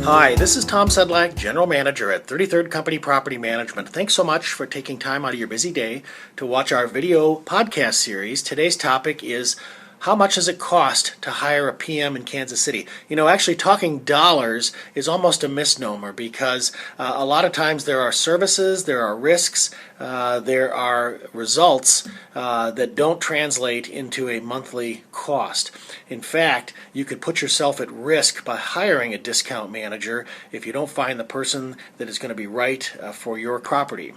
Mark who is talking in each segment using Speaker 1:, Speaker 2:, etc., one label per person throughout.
Speaker 1: Hi, this is Tom Sedlak, General Manager at 33rd Company Property Management. Thanks so much for taking time out of your busy day to watch our video podcast series. Today's topic is how much does it cost to hire a PM in Kansas City? You know, actually talking dollars is almost a misnomer because a lot of times there are services, there are risks, there are results that don't translate into a monthly cost. In fact, you could put yourself at risk by hiring a discount manager if you don't find the person that is going to be right for your property.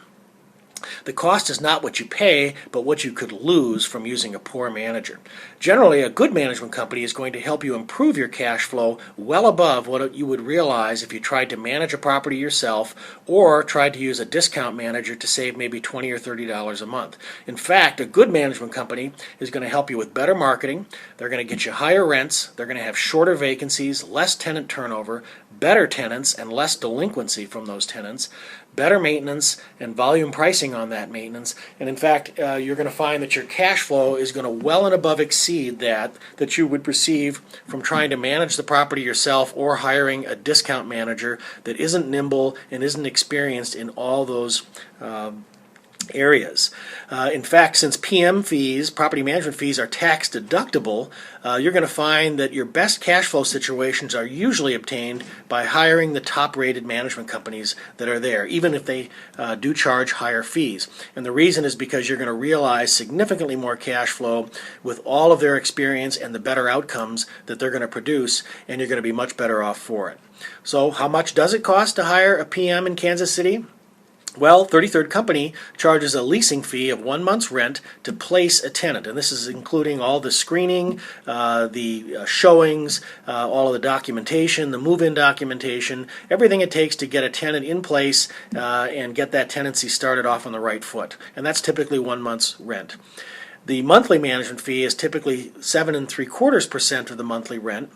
Speaker 1: The cost is not what you pay, but what you could lose from using a poor manager. Generally, a good management company is going to help you improve your cash flow well above what you would realize if you tried to manage a property yourself or tried to use a discount manager to save maybe $20 or $30 a month. In fact, a good management company is going to help you with better marketing. They're going to get you higher rents. They're going to have shorter vacancies, less tenant turnover, better tenants, and less delinquency from those tenants, better maintenance and volume pricing on that maintenance. And in fact, you're going to find that your cash flow is going to well and above exceed that you would receive from trying to manage the property yourself or hiring a discount manager that isn't nimble and isn't experienced in all those areas. In fact, since PM fees, property management fees, are tax deductible, you're going to find that your best cash flow situations are usually obtained by hiring the top-rated management companies that are there, even if they do charge higher fees. And the reason is because you're going to realize significantly more cash flow with all of their experience and the better outcomes that they're going to produce, and you're going to be much better off for it. So how much does it cost to hire a PM in Kansas City? Well, 33rd Company charges a leasing fee of 1 month's rent to place a tenant, and this is including all the screening, the showings, all of the documentation, the move-in documentation, everything it takes to get a tenant in place and get that tenancy started off on the right foot, and that's typically 1 month's rent. The monthly management fee is typically 7.75% of the monthly rent.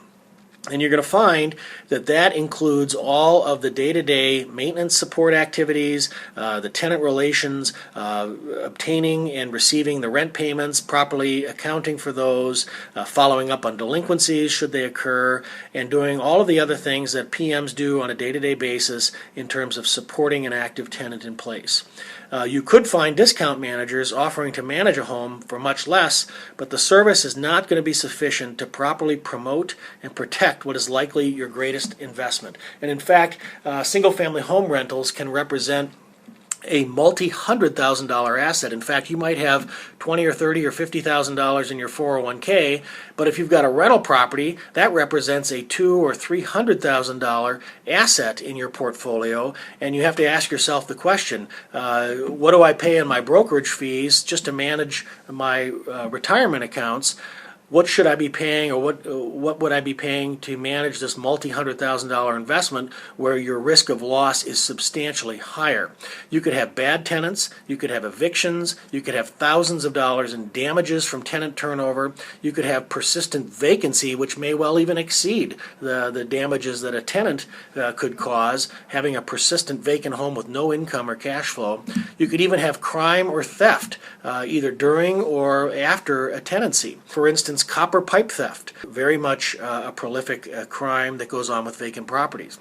Speaker 1: And you're going to find that that includes all of the day-to-day maintenance support activities, the tenant relations, obtaining and receiving the rent payments, properly accounting for those, following up on delinquencies should they occur, and doing all of the other things that PMs do on a day-to-day basis in terms of supporting an active tenant in place. You could find discount managers offering to manage a home for much less, but the service is not going to be sufficient to properly promote and protect what is likely your greatest investment. And in fact, single-family home rentals can represent a multi-$100,000 asset. In fact, you might have $20 or $30 or $50,000 in your 401k, but if you've got a rental property, that represents a $200,000 or $300,000 asset in your portfolio, and you have to ask yourself the question, what do I pay in my brokerage fees just to manage my retirement accounts? What should I be paying, or what would I be paying to manage this multi-$100,000 investment where your risk of loss is substantially higher? You could have bad tenants, you could have evictions, you could have thousands of dollars in damages from tenant turnover, you could have persistent vacancy, which may well even exceed the damages that a tenant could cause, having a persistent vacant home with no income or cash flow. You could even have crime or theft, either during or after a tenancy. For instance, copper pipe theft, very much a prolific crime that goes on with vacant properties.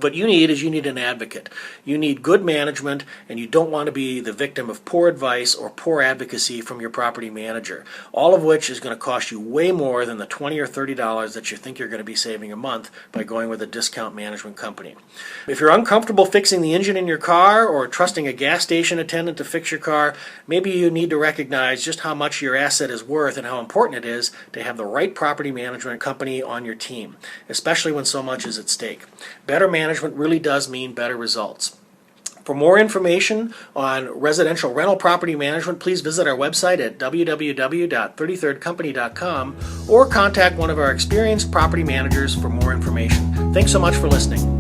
Speaker 1: What you need is an advocate. You need good management, and you don't want to be the victim of poor advice or poor advocacy from your property manager, all of which is going to cost you way more than the $20 or $30 that you think you're going to be saving a month by going with a discount management company. If you're uncomfortable fixing the engine in your car or trusting a gas station attendant to fix your car, maybe you need to recognize just how much your asset is worth and how important it is to have the right property management company on your team, especially when so much is at stake. Better management really does mean better results. For more information on residential rental property management, please visit our website at www.33rdcompany.com or contact one of our experienced property managers for more information. Thanks so much for listening.